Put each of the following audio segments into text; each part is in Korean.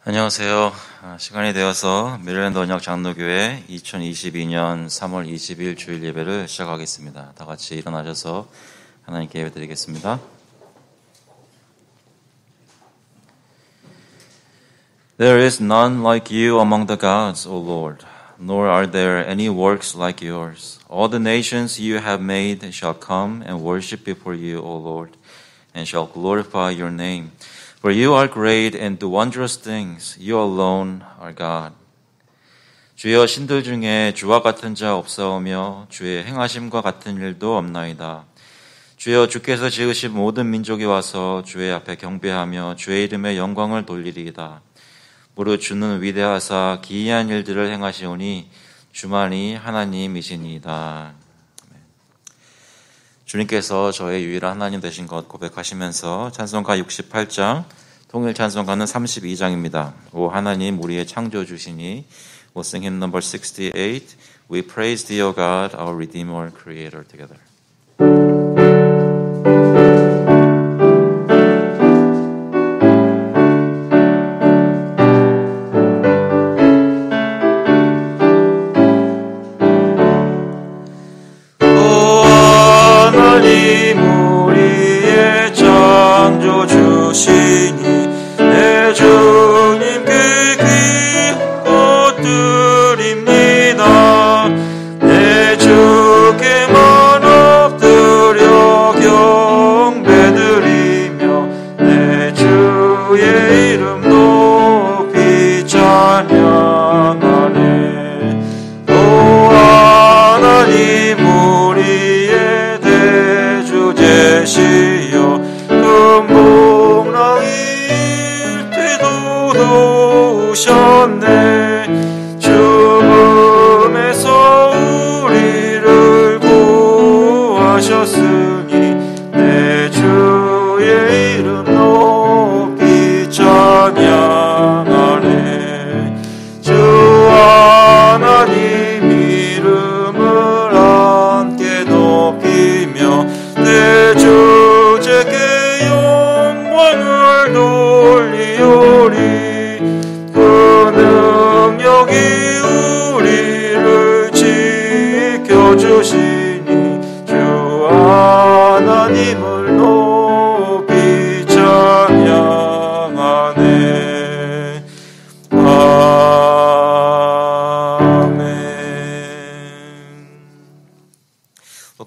안녕하세요. 시간이 되어서 메릴랜드 언약 장로교회 2022년 3월 20일 주일 예배를 시작하겠습니다. 다 같이 일어나셔서 하나님께 예배드리겠습니다. There is none like you among the gods, O Lord, nor are there any works like yours. All the nations you have made shall come and worship before you, O Lord, and shall glorify your name. For you are great and do wondrous things. You alone are God. 주여, 신들 중에 주와 같은 자 없사오며 주의 행하심과 같은 일도 없나이다. 주여, 주께서 지으신 모든 민족이 와서 주의 앞에 경배하며 주의 이름에 영광을 돌리리이다. 무릇 주는 위대하사 기이한 일들을 행하시오니 주만이 하나님이시니이다. 주님께서 저의 유일한 하나님 되신 것 고백하시면서 찬송가 68장, 통일 찬송가는 32장입니다. 오 하나님 우리의 창조주시니, We'll sing hymn number 68, We praise thee, O God, our Redeemer, Creator, together.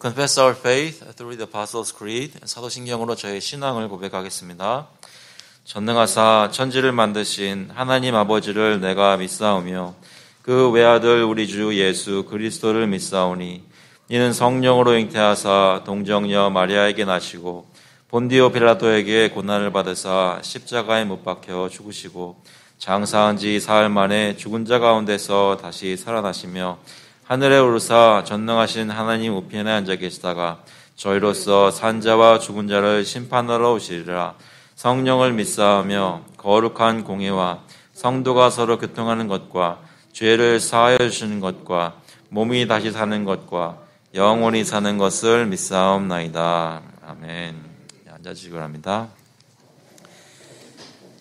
Confess our faith through the Apostles' Creed. 사도신경으로 저의 신앙을 고백하겠습니다. 전능하사 천지를 만드신 하나님 아버지를 내가 믿사오며 그 외아들 우리 주 예수 그리스도를 믿사오니 이는 성령으로 잉태하사 동정녀 마리아에게 나시고 본디오 빌라도에게 고난을 받으사 십자가에 못 박혀 죽으시고 장사한 지 사흘 만에 죽은 자 가운데서 다시 살아나시며 하늘에 오르사 전능하신 하나님 우편에 앉아 계시다가 저희로서 산자와 죽은 자를 심판하러 오시리라. 성령을 믿사오며 거룩한 공회와 성도가 서로 교통하는 것과 죄를 사하여 주시는 것과 몸이 다시 사는 것과 영원히 사는 것을 믿사옵나이다. 아멘. 앉아주시기 바랍니다.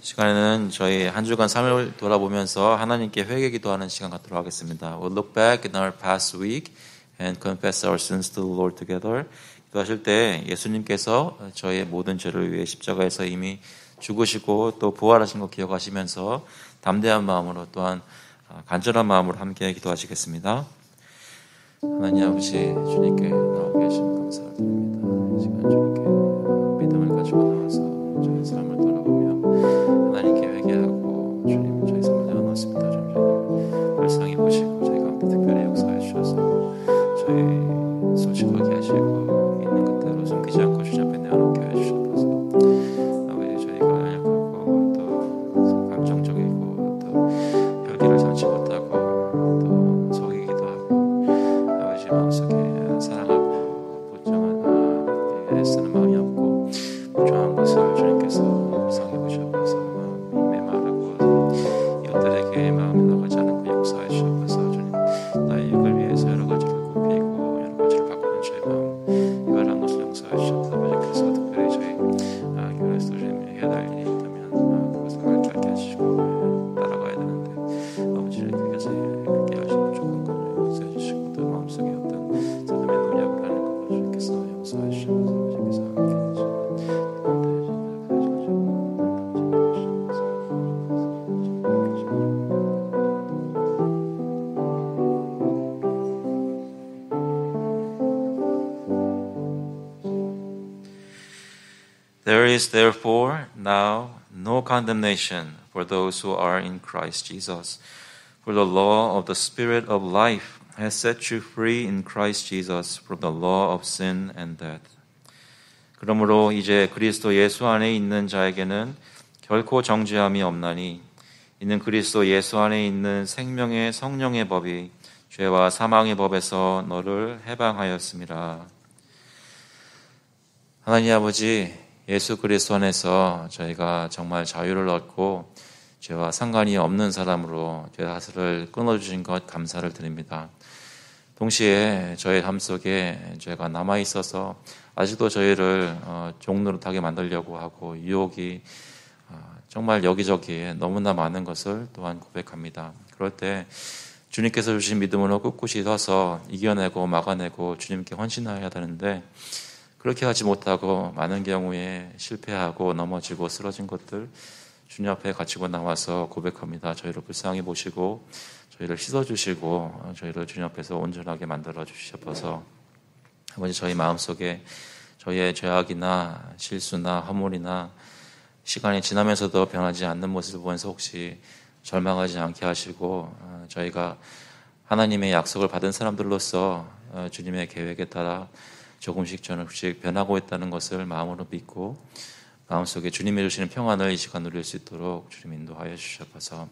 시간에는 저희 한 주간 삶을 돌아보면서 하나님께 회개 기도하는 시간 갖도록 하겠습니다. We'll look back in our past week and confess our sins to the Lord together. 기도하실 때 예수님께서 저의 모든 죄를 위해 십자가에서 이미 죽으시고 또 부활하신 거 기억하시면서 담대한 마음으로 또한 간절한 마음으로 함께 기도하시겠습니다. 하나님 아버지, 주님께 나오고 계신 감사를 드립니다. 이 시간 주님께 믿음을 가지고 나와서 저의 삶을 돌아보며 하나님께 회개하고 주님 저희 삶을 내어놓습니다. 주님 불쌍히 보시고 저희가 함께 특별히 역사해 주셔서 저희 솔직하게 하시고 있는 그대로 숨기지 않고 주님 앞에 내어놓게 해주셔서 아버지 저희가 연약하고 또 감정적이고 또 혈기를 참지 못하고 또 속이기도 하고 아버지 마음속에 사랑하고 보정하는 애쓰는 마음이 없고 부정한 것을 주님께서 불쌍히 There is therefore now no condemnation for those who are in Christ Jesus. For the law of the Spirit of life has set you free in Christ Jesus from the law of sin and death. 그러므로 이제 그리스도 예수 안에 있는 자에게는 결코 정죄함이 없나니 이는 그리스도 예수 안에 있는 생명의 성령의 법이 죄와 사망의 법에서 너를 해방하였음이라. 하나님 아버지, 예수 그리스도 안에서 저희가 정말 자유를 얻고 죄와 상관이 없는 사람으로 죄 사슬을 끊어주신 것 감사를 드립니다. 동시에 저희 삶 속에 죄가 남아있어서 아직도 저희를 종노릇하게 만들려고 하고 유혹이 정말 여기저기에 너무나 많은 것을 또한 고백합니다. 그럴 때 주님께서 주신 믿음으로 꿋꿋이 서서 이겨내고 막아내고 주님께 헌신해야 되는데 그렇게 하지 못하고 많은 경우에 실패하고 넘어지고 쓰러진 것들 주님 앞에 가지고 나와서 고백합니다. 저희를 불쌍히 보시고 저희를 씻어주시고 저희를 주님 앞에서 온전하게 만들어 주셔서 아버지 저희 마음속에 저희의 죄악이나 실수나 허물이나 시간이 지나면서도 변하지 않는 모습을 보면서 혹시 절망하지 않게 하시고 저희가 하나님의 약속을 받은 사람들로서 주님의 계획에 따라 조금씩 변하고 있다는 것을 마음으로 믿고 마음속에 주님이 주시는 평안을 이 시간 누릴 수 있도록 주님 인도하여 주셔서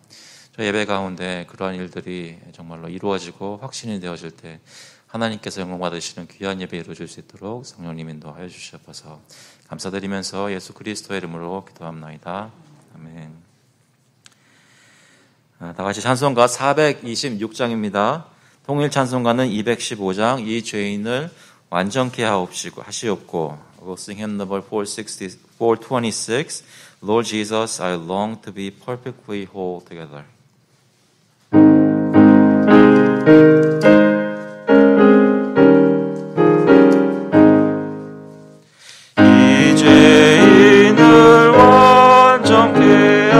저희 예배 가운데 그러한 일들이 정말로 이루어지고 확신이 되어질 때 하나님께서 영광 받으시는 귀한 예배 이루어질 수 있도록 성령님 인도하여 주셔서 감사드리면서 예수 그리스도의 이름으로 기도합나이다. 아멘. 다 같이 찬송가 426장입니다. 통일 찬송가는 215장 이 죄인을 완전케 하시옵고 We'll sing hymn number 426 Lord Jesus, I long to be perfectly whole together. 이 죄인을 완전케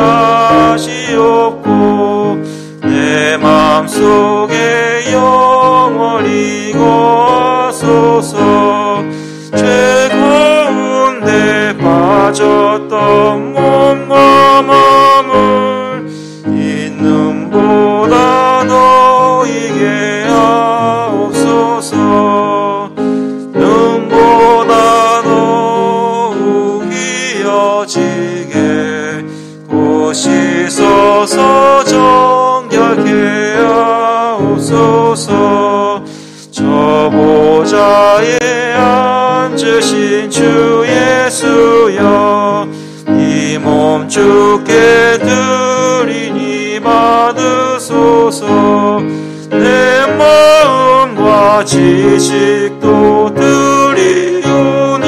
하시옵고 내 마음속에 영원히 거하소서. 죄 가운데 빠졌던 몸과 마음을 있는보다 너에게 하옵소서. 눈보다 더욱이 이어지게 고시소서. 정결케 하옵소서. 저 보좌에 앉으신 주 예수여, 이 몸 주께 드리니 받으소서. 내 마음과 지식도 드리오니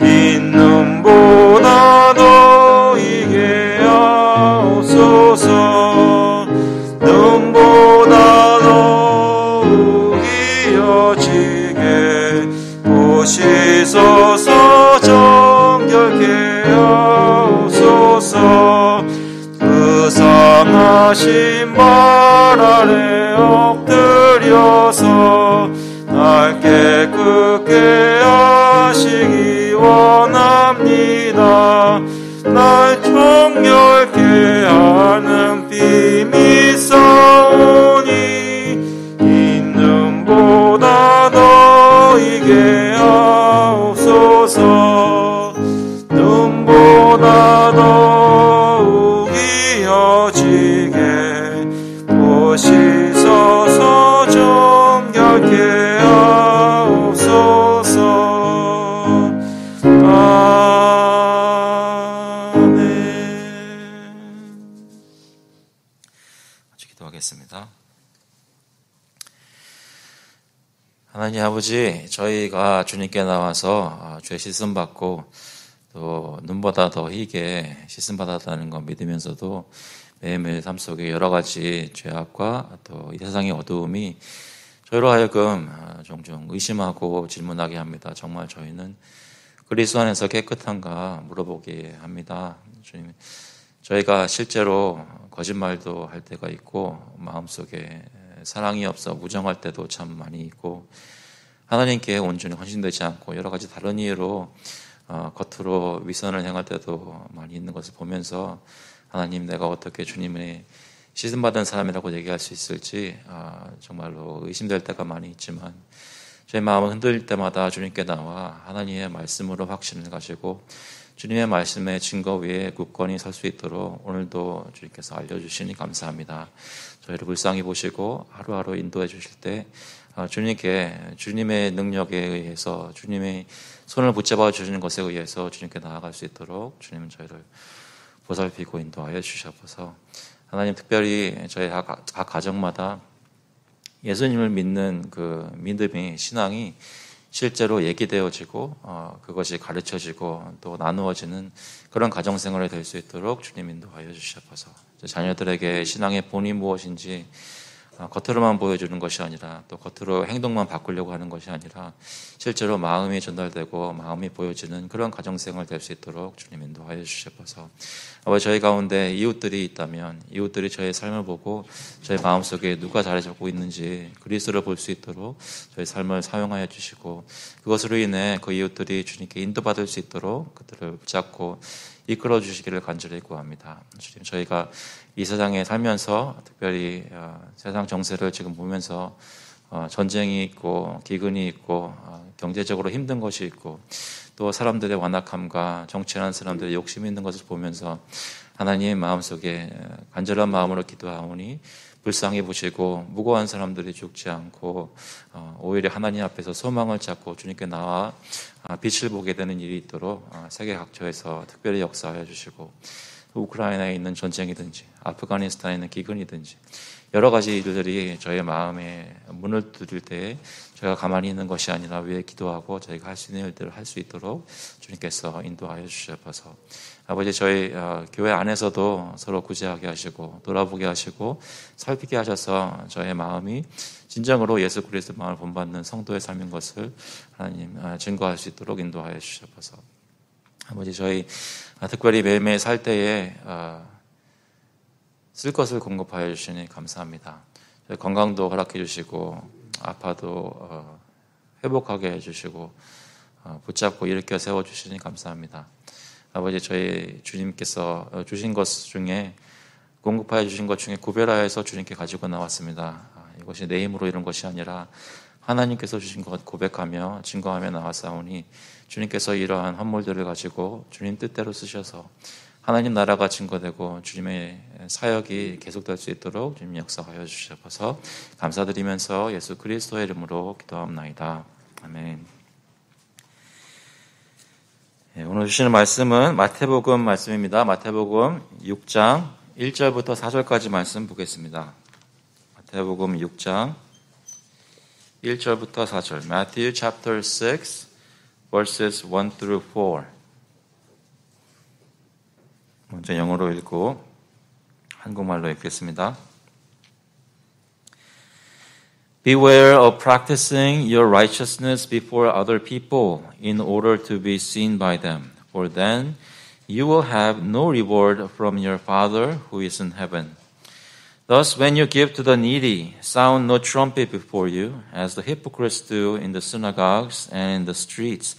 있는보다 너에게 하옵소서. 눈보다 더욱이 이어지게 보시소서. 정결케 하옵소서. 그 상하신 발 아래 엎드려서 날 깨끗게 하시기 원합니다. 날 정결케 하는 빔이 싸우니 있는보다 너에게 하옵소서. 눈보다 더욱이 이어지게 보시소서. 정결케 하옵소서. 아멘. 같이 기도하겠습니다. 하나님 아버지, 저희가 주님께 나와서 죄 씻음 받고 또 눈보다 더 희게 씻음 받았다는 것 믿으면서도 매일매일 삶 속에 여러 가지 죄악과 또 이 세상의 어두움이 저희로 하여금 종종 의심하고 질문하게 합니다. 정말 저희는 그리스도 안에서 깨끗한가 물어보게 합니다. 주님, 저희가 실제로 거짓말도 할 때가 있고 마음속에 사랑이 없어 무정할 때도 참 많이 있고 하나님께 온전히 헌신되지 않고 여러 가지 다른 이유로 겉으로 위선을 행할 때도 많이 있는 것을 보면서 하나님, 내가 어떻게 주님의 시즌받은 사람이라고 얘기할 수 있을지 정말로 의심될 때가 많이 있지만 제 마음을 흔들릴 때마다 주님께 나와 하나님의 말씀으로 확신을 가지고 주님의 말씀의 증거 위에 굳건히 설 수 있도록 오늘도 주님께서 알려주시니 감사합니다. 저희를 불쌍히 보시고 하루하루 인도해 주실 때 주님께 주님의 능력에 의해서 주님의 손을 붙잡아 주시는 것에 의해서 주님께 나아갈 수 있도록 주님은 저희를 보살피고 인도하여 주셔서 하나님, 특별히 저희 각 가정마다 예수님을 믿는 그 믿음이, 신앙이 실제로 얘기되어지고 그것이 가르쳐지고 또 나누어지는 그런 가정생활이 될 수 있도록 주님 인도하여 주셔서 자녀들에게 신앙의 본이 무엇인지 겉으로만 보여주는 것이 아니라 또 겉으로 행동만 바꾸려고 하는 것이 아니라 실제로 마음이 전달되고 마음이 보여지는 그런 가정생활 될 수 있도록 주님 인도하여 주셔서 저희 가운데 이웃들이 있다면 이웃들이 저의 삶을 보고 저희 마음속에 누가 잘해주고 있는지 그리스도를 볼 수 있도록 저희 삶을 사용하여 주시고 그것으로 인해 그 이웃들이 주님께 인도받을 수 있도록 그들을 붙잡고 이끌어 주시기를 간절히 구합니다. 주님, 저희가 이 세상에 살면서 특별히 세상 정세를 지금 보면서 전쟁이 있고 기근이 있고 경제적으로 힘든 것이 있고 또 사람들의 완악함과 정치하는 사람들의 욕심이 있는 것을 보면서 하나님의 마음속에 간절한 마음으로 기도하오니 불쌍히 보시고 무고한 사람들이 죽지 않고 오히려 하나님 앞에서 소망을 찾고 주님께 나와 빛을 보게 되는 일이 있도록 세계 각처에서 특별히 역사하여 주시고 우크라이나에 있는 전쟁이든지 아프가니스탄에 있는 기근이든지 여러 가지 일들이 저의 마음에 문을 두들 때 저희가 가만히 있는 것이 아니라 위에 기도하고 저희가 할 수 있는 일들을 할 수 있도록 주님께서 인도하여 주셔서 아버지, 저희 교회 안에서도 서로 구제하게 하시고 돌아보게 하시고 살피게 하셔서 저의 마음이 진정으로 예수 그리스도 마음을 본받는 성도의 삶인 것을 하나님 증거할 수 있도록 인도하여 주셔서 아버지, 저희 특별히 매일매일 살 때에 쓸 것을 공급하여 주시니 감사합니다. 저희 건강도 허락해 주시고 아파도 회복하게 해주시고 붙잡고 일으켜 세워주시니 감사합니다. 아버지, 저희 주님께서 주신 것 중에 공급하여 주신 것 중에 구별하여서 주님께 가지고 나왔습니다. 이것이 내 힘으로 이런 것이 아니라 하나님께서 주신 것 고백하며 증거하며 나왔사오니 주님께서 이러한 헌물들을 가지고 주님 뜻대로 쓰셔서 하나님 나라가 증거되고 주님의 사역이 계속될 수 있도록 주님 역사하여 주셔서 감사드리면서 예수 그리스도의 이름으로 기도합나이다. 아멘. 오늘 주시는 말씀은 마태복음 말씀입니다. 마태복음 6장 1절부터 4절까지 말씀 보겠습니다. 마태복음 6장 1절부터 4절. Matthew chapter 6 verses 1 through 4. 먼저 영어로 읽고 한국말로 읽겠습니다. Beware of practicing your righteousness before other people in order to be seen by them, for then you will have no reward from your Father who is in heaven. Thus, when you give to the needy, sound no trumpet before you, as the hypocrites do in the synagogues and in the streets,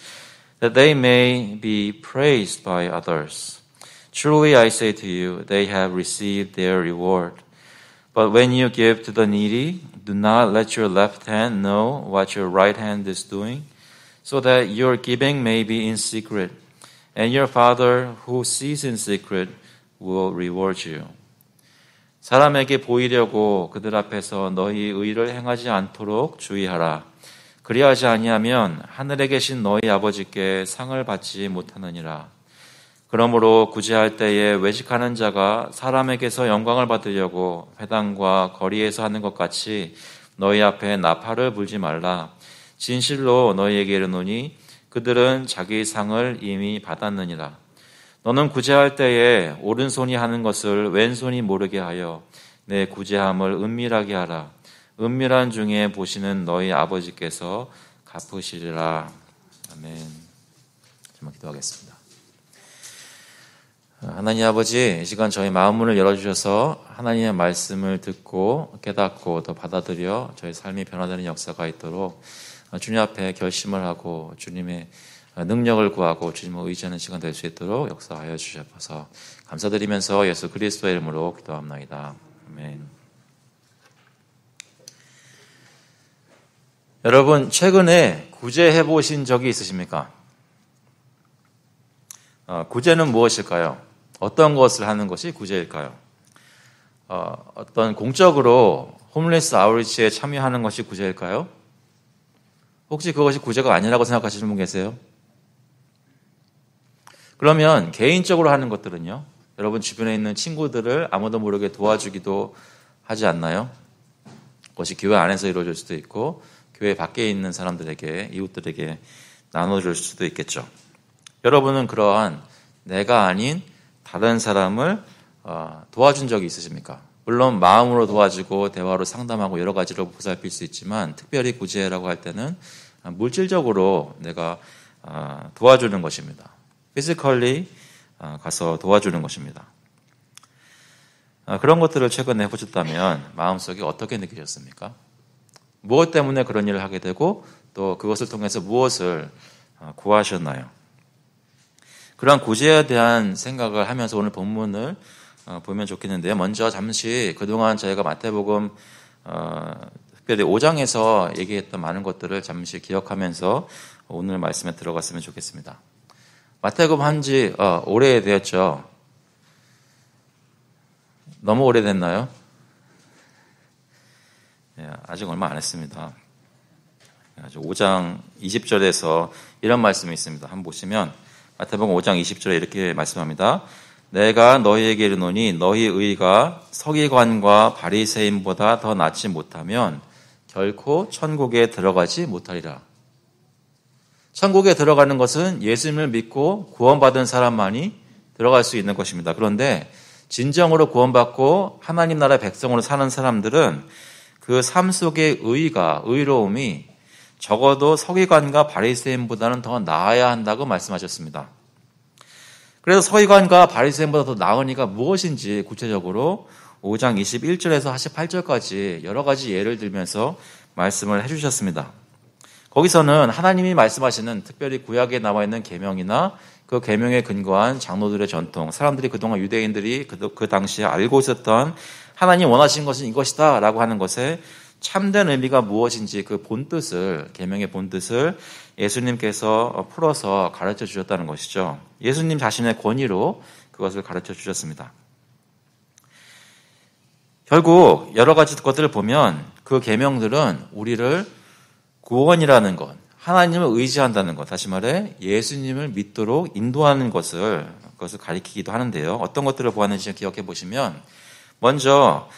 that they may be praised by others. Truly I say to you, they have received their reward. But when you give to the needy, do not let your left hand know what your right hand is doing, so that your giving may be in secret, and your Father who sees in secret will reward you. 사람에게 보이려고 그들 앞에서 너희 의를 행하지 않도록 주의하라. 그리하지 아니하면 하늘에 계신 너희 아버지께 상을 받지 못하느니라. 그러므로 구제할 때에 외식하는 자가 사람에게서 영광을 받으려고 회당과 거리에서 하는 것 같이 너희 앞에 나팔을 불지 말라. 진실로 너희에게 이르노니 그들은 자기 상을 이미 받았느니라. 너는 구제할 때에 오른손이 하는 것을 왼손이 모르게 하여 내 구제함을 은밀하게 하라. 은밀한 중에 보시는 너희 아버지께서 갚으시리라. 아멘. 정말 기도하겠습니다. 하나님 아버지, 이 시간 저희 마음문을 열어주셔서 하나님의 말씀을 듣고 깨닫고 또 받아들여 저희 삶이 변화되는 역사가 있도록 주님 앞에 결심을 하고 주님의 능력을 구하고 주님을 의지하는 시간 될 수 있도록 역사하여 주셔서 감사드리면서 예수 그리스도의 이름으로 기도합나이다. 아멘. 여러분 최근에 구제해 보신 적이 있으십니까? 구제는 무엇일까요? 어떤 것을 하는 것이 구제일까요? 어떤 공적으로 홈리스 아우리치에 참여하는 것이 구제일까요? 혹시 그것이 구제가 아니라고 생각하시는 분 계세요? 그러면 개인적으로 하는 것들은요? 여러분 주변에 있는 친구들을 아무도 모르게 도와주기도 하지 않나요? 그것이 교회 안에서 이루어질 수도 있고 교회 밖에 있는 사람들에게, 이웃들에게 나눠줄 수도 있겠죠. 여러분은 그러한 내가 아닌 다른 사람을 도와준 적이 있으십니까? 물론 마음으로 도와주고 대화로 상담하고 여러 가지로 보살필 수 있지만 특별히 구제라고 할 때는 물질적으로 내가 도와주는 것입니다. 피지컬리 가서 도와주는 것입니다. 그런 것들을 최근에 해보셨다면 마음속에 어떻게 느끼셨습니까? 무엇 때문에 그런 일을 하게 되고 또 그것을 통해서 무엇을 구하셨나요? 그런 구제에 대한 생각을 하면서 오늘 본문을 보면 좋겠는데요. 먼저 잠시 그동안 저희가 마태복음 특별히 5장에서 얘기했던 많은 것들을 잠시 기억하면서 오늘 말씀에 들어갔으면 좋겠습니다. 마태복음 한지 오래되었죠. 너무 오래됐나요? 아직 얼마 안 했습니다. 5장 20절에서 이런 말씀이 있습니다. 한번 보시면 마태복음 5장 20절에 이렇게 말씀합니다. 내가 너희에게 이르노니 너희 의가 서기관과 바리새인보다 더 낫지 못하면 결코 천국에 들어가지 못하리라. 천국에 들어가는 것은 예수님을 믿고 구원받은 사람만이 들어갈 수 있는 것입니다. 그런데 진정으로 구원받고 하나님 나라의 백성으로 사는 사람들은 그 삶 속의 의로움이 적어도 서기관과 바리새인보다는 더 나아야 한다고 말씀하셨습니다. 그래서 서기관과 바리새인보다 더 나으니까 무엇인지 구체적으로 5장 21절에서 48절까지 여러 가지 예를 들면서 말씀을 해주셨습니다. 거기서는 하나님이 말씀하시는 특별히 구약에 나와 있는 계명이나 그 계명에 근거한 장로들의 전통, 사람들이 그동안 유대인들이 그 당시에 알고 있었던 하나님 원하시는 것은 이것이다 라고 하는 것에 참된 의미가 무엇인지 그 본뜻을, 계명의 본뜻을 예수님께서 풀어서 가르쳐 주셨다는 것이죠. 예수님 자신의 권위로 그것을 가르쳐 주셨습니다. 결국 여러 가지 것들을 보면 그 계명들은 우리를 구원이라는 것, 하나님을 의지한다는 것, 다시 말해 예수님을 믿도록 인도하는 그것을 가리키기도 하는데요. 어떤 것들을 보았는지 기억해 보시면 먼저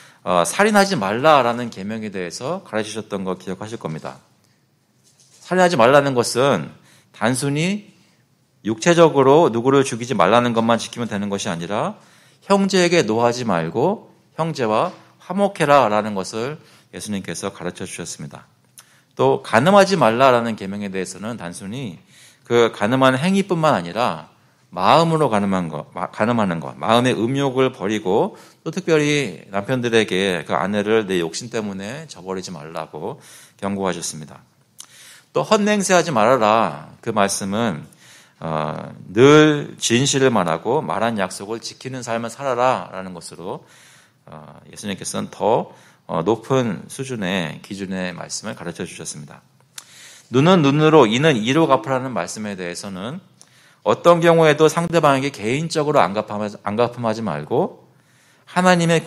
살인하지 말라라는 계명에 대해서 가르치셨던 거 기억하실 겁니다. 살인하지 말라는 것은 단순히 육체적으로 누구를 죽이지 말라는 것만 지키면 되는 것이 아니라 형제에게 노하지 말고 형제와 화목해라라는 것을 예수님께서 가르쳐 주셨습니다. 또 간음하지 말라라는 계명에 대해서는 단순히 그 간음하는 행위뿐만 아니라 마음으로 간음하는 것, 마음의 음욕을 버리고 또 특별히 남편들에게 그 아내를 내 욕심 때문에 저버리지 말라고 경고하셨습니다. 또 헛맹세하지 말아라. 그 말씀은 늘 진실을 말하고 말한 약속을 지키는 삶을 살아라라는 것으로 예수님께서는 더 높은 수준의 기준의 말씀을 가르쳐 주셨습니다. 눈은 눈으로 이는 이로 갚으라는 말씀에 대해서는 어떤 경우에도 상대방에게 개인적으로 안갚음하지 말고 하나님의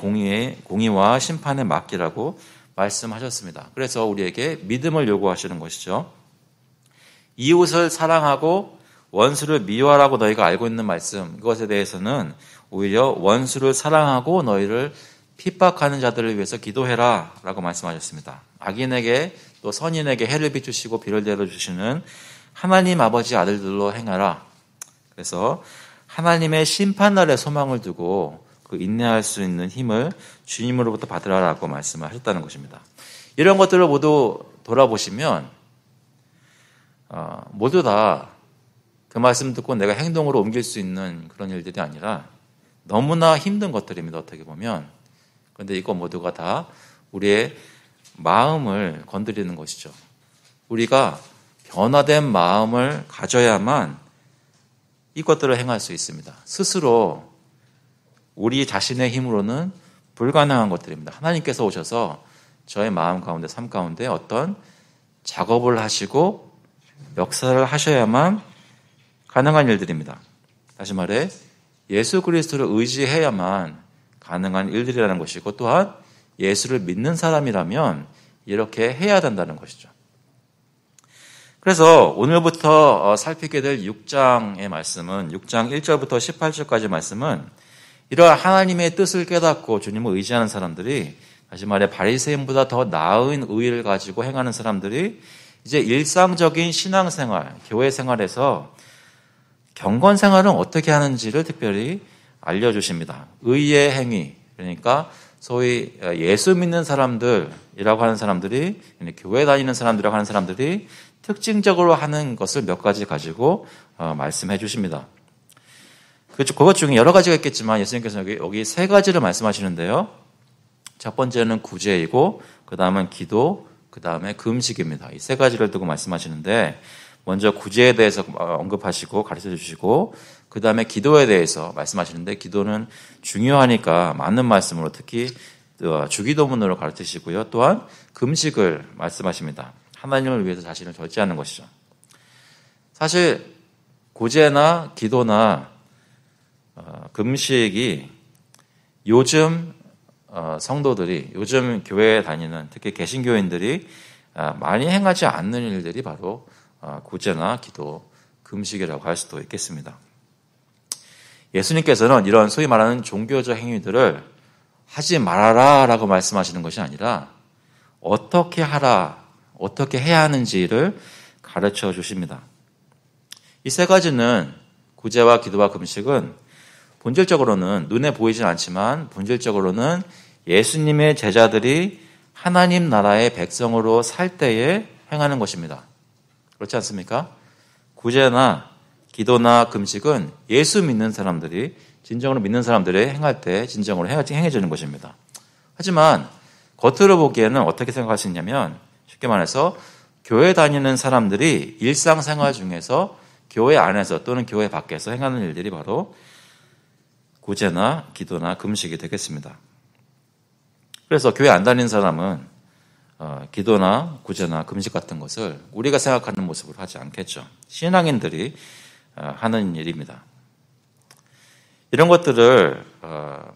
공의와 심판에 맡기라고 말씀하셨습니다. 그래서 우리에게 믿음을 요구하시는 것이죠. 이웃을 사랑하고 원수를 미워하라고 너희가 알고 있는 말씀, 이것에 대해서는 오히려 원수를 사랑하고 너희를 핍박하는 자들을 위해서 기도해라 라고 말씀하셨습니다. 악인에게 또 선인에게 해를 비추시고 비를 내려주시는 하나님 아버지 아들들로 행하라. 그래서 하나님의 심판날에 소망을 두고 그 인내할 수 있는 힘을 주님으로부터 받으라라고 말씀하셨다는 것입니다. 이런 것들을 모두 돌아보시면 모두 다 그 말씀 듣고 내가 행동으로 옮길 수 있는 그런 일들이 아니라 너무나 힘든 것들입니다. 어떻게 보면. 그런데 이거 모두가 다 우리의 마음을 건드리는 것이죠. 우리가 변화된 마음을 가져야만 이것들을 행할 수 있습니다. 스스로 우리 자신의 힘으로는 불가능한 것들입니다. 하나님께서 오셔서 저의 마음 가운데, 삶 가운데 어떤 작업을 하시고 역사를 하셔야만 가능한 일들입니다. 다시 말해 예수 그리스도를 의지해야만 가능한 일들이라는 것이고, 또한 예수를 믿는 사람이라면 이렇게 해야 된다는 것이죠. 그래서 오늘부터 살피게 될 6장의 말씀은, 6장 1절부터 18절까지 말씀은 이러한 하나님의 뜻을 깨닫고 주님을 의지하는 사람들이, 다시 말해 바리새인보다 더 나은 의를 가지고 행하는 사람들이 이제 일상적인 신앙생활, 교회 생활에서 경건 생활은 어떻게 하는지를 특별히 알려주십니다. 의의 행위, 그러니까 소위 예수 믿는 사람들이라고 하는 사람들이, 교회 다니는 사람들이라고 하는 사람들이 특징적으로 하는 것을 몇 가지 가지고 말씀해 주십니다. 그것 중에 여러 가지가 있겠지만 예수님께서 여기 세 가지를 말씀하시는데요. 첫 번째는 구제이고, 그 다음은 기도, 그 다음에 금식입니다. 이 세 가지를 두고 말씀하시는데, 먼저 구제에 대해서 언급하시고 가르쳐 주시고, 그 다음에 기도에 대해서 말씀하시는데, 기도는 중요하니까 많은 말씀으로 특히 주기도문으로 가르치시고요. 또한 금식을 말씀하십니다. 하나님을 위해서 자신을 절제하는 것이죠. 사실 구제나 기도나 금식이 요즘 성도들이, 요즘 교회에 다니는 특히 개신교인들이 많이 행하지 않는 일들이 바로 구제나 기도, 금식이라고 할 수도 있겠습니다. 예수님께서는 이런 소위 말하는 종교적 행위들을 하지 말아라 라고 말씀하시는 것이 아니라 어떻게 하라, 어떻게 해야 하는지를 가르쳐 주십니다. 이 세 가지는, 구제와 기도와 금식은 본질적으로는 눈에 보이진 않지만 본질적으로는 예수님의 제자들이 하나님 나라의 백성으로 살 때에 행하는 것입니다. 그렇지 않습니까? 구제나 기도나 금식은 예수 믿는 사람들이, 진정으로 믿는 사람들이 행할 때 진정으로 행해지는 것입니다. 하지만 겉으로 보기에는 어떻게 생각할 수 있냐면, 쉽게 말해서 교회 다니는 사람들이 일상생활 중에서 교회 안에서 또는 교회 밖에서 행하는 일들이 바로 구제나 기도나 금식이 되겠습니다. 그래서 교회 안 다니는 사람은 기도나 구제나 금식 같은 것을 우리가 생각하는 모습으로 하지 않겠죠. 신앙인들이 하는 일입니다. 이런 것들을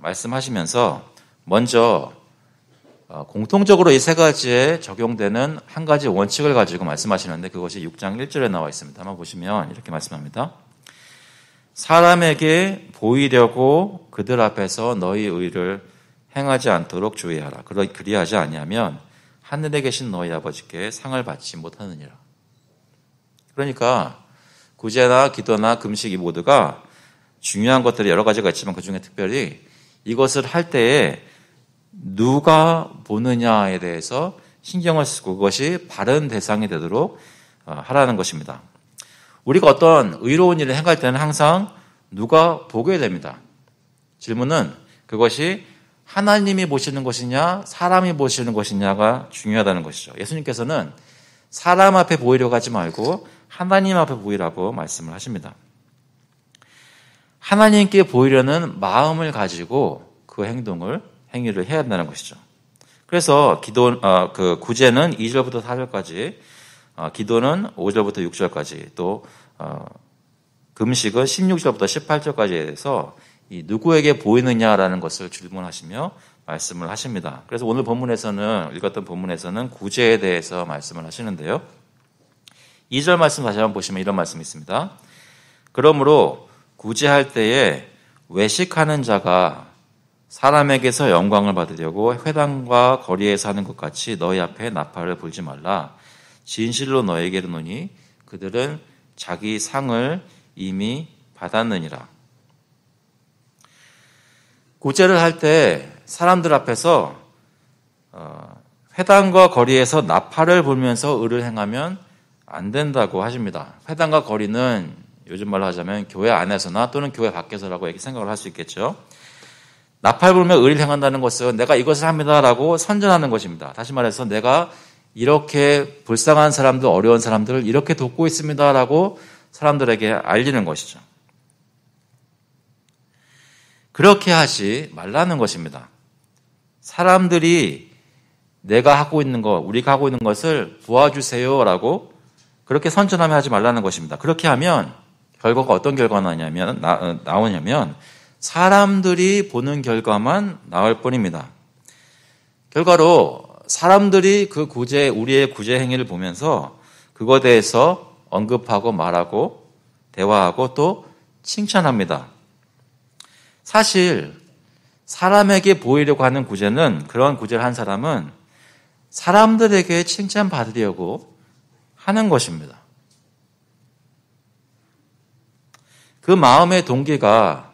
말씀하시면서 먼저 공통적으로 이 세 가지에 적용되는 한 가지 원칙을 가지고 말씀하시는데, 그것이 6장 1절에 나와 있습니다. 한번 보시면 이렇게 말씀합니다. 사람에게 보이려고 그들 앞에서 너희 의를 행하지 않도록 주의하라. 그리하지 아니하면 하늘에 계신 너희 아버지께 상을 받지 못하느니라. 그러니까 구제나 기도나 금식 이 모두가 중요한 것들이 여러 가지가 있지만, 그중에 특별히 이것을 할 때에 누가 보느냐에 대해서 신경을 쓰고 그것이 바른 대상이 되도록 하라는 것입니다. 우리가 어떤 의로운 일을 행할 때는 항상 누가 보게 됩니다. 질문은 그것이 하나님이 보시는 것이냐 사람이 보시는 것이냐가 중요하다는 것이죠. 예수님께서는 사람 앞에 보이려고 하지 말고 하나님 앞에 보이라고 말씀을 하십니다. 하나님께 보이려는 마음을 가지고 그 행위를 해야 한다는 것이죠. 그래서 구제는 2절부터 4절까지, 기도는 5절부터 6절까지, 또 금식은 16절부터 18절까지에 대해서 이 누구에게 보이느냐라는 것을 질문하시며 말씀을 하십니다. 그래서 오늘 읽었던 본문에서는 구제에 대해서 말씀을 하시는데요. 2절 말씀 다시 한번 보시면 이런 말씀이 있습니다. 그러므로 구제할 때에 외식하는 자가 사람에게서 영광을 받으려고 회당과 거리에서 하는 것 같이 너희 앞에 나팔을 불지 말라. 진실로 너에게 이르노니 그들은 자기 상을 이미 받았느니라. 구제를 할 때 사람들 앞에서 회당과 거리에서 나팔을 불면서 의를 행하면 안 된다고 하십니다. 회당과 거리는 요즘 말로 하자면 교회 안에서나 또는 교회 밖에서라고 이렇게 생각을 할 수 있겠죠. 나팔 불며 의를 행한다는 것은 내가 이것을 합니다라고 선전하는 것입니다. 다시 말해서 내가 이렇게 불쌍한 사람들, 어려운 사람들을 이렇게 돕고 있습니다라고 사람들에게 알리는 것이죠. 그렇게 하지 말라는 것입니다. 사람들이 내가 하고 있는 것, 우리가 하고 있는 것을 도와주세요라고 그렇게 선전하며 하지 말라는 것입니다. 그렇게 하면 결과가 어떤 결과가 나오냐면 사람들이 보는 결과만 나올 뿐입니다. 결과로 사람들이 그 우리의 구제 행위를 보면서 그것에 대해서 언급하고 말하고 대화하고 또 칭찬합니다. 사실 사람에게 보이려고 하는 구제는, 그런 구제를 한 사람은 사람들에게 칭찬받으려고 하는 것입니다. 그 마음의 동기가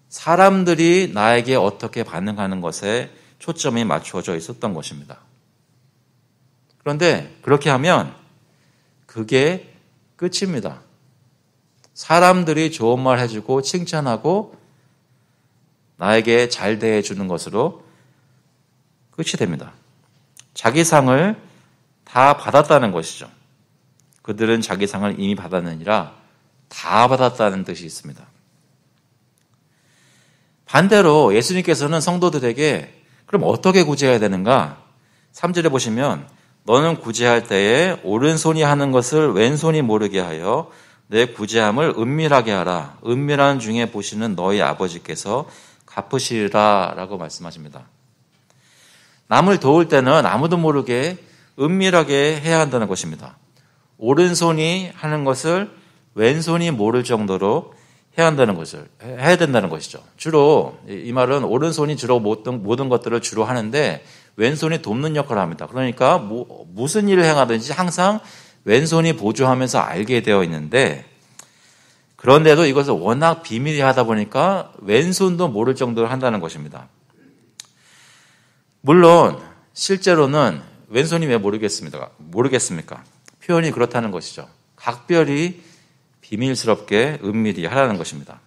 사람들이 나에게 어떻게 반응하는 것에 초점이 맞추어져 있었던 것입니다. 그런데 그렇게 하면 그게 끝입니다. 사람들이 좋은 말 해주고 칭찬하고 나에게 잘 대해주는 것으로 끝이 됩니다. 자기 상을 다 받았다는 것이죠. 그들은 자기 상을 이미 받았느니라 다 받았다는 뜻이 있습니다. 반대로 예수님께서는 성도들에게 그럼 어떻게 구제해야 되는가? 3절에 보시면 너는 구제할 때에 오른손이 하는 것을 왼손이 모르게 하여 내 구제함을 은밀하게 하라. 은밀한 중에 보시는 너희 아버지께서 갚으시리라 라고 말씀하십니다. 남을 도울 때는 아무도 모르게 은밀하게 해야 한다는 것입니다. 오른손이 하는 것을 왼손이 모를 정도로 해야 된다는 것이죠. 주로 이 말은 오른손이 주로 모든 것들을 주로 하는데 왼손이 돕는 역할을 합니다. 그러니까 무슨 일을 행하든지 항상 왼손이 보조하면서 알게 되어 있는데, 그런데도 이것을 워낙 비밀이 하다 보니까 왼손도 모를 정도로 한다는 것입니다. 물론 실제로는 왼손이 왜 모르겠습니까? 표현이 그렇다는 것이죠. 각별히 비밀스럽게 은밀히 하라는 것입니다.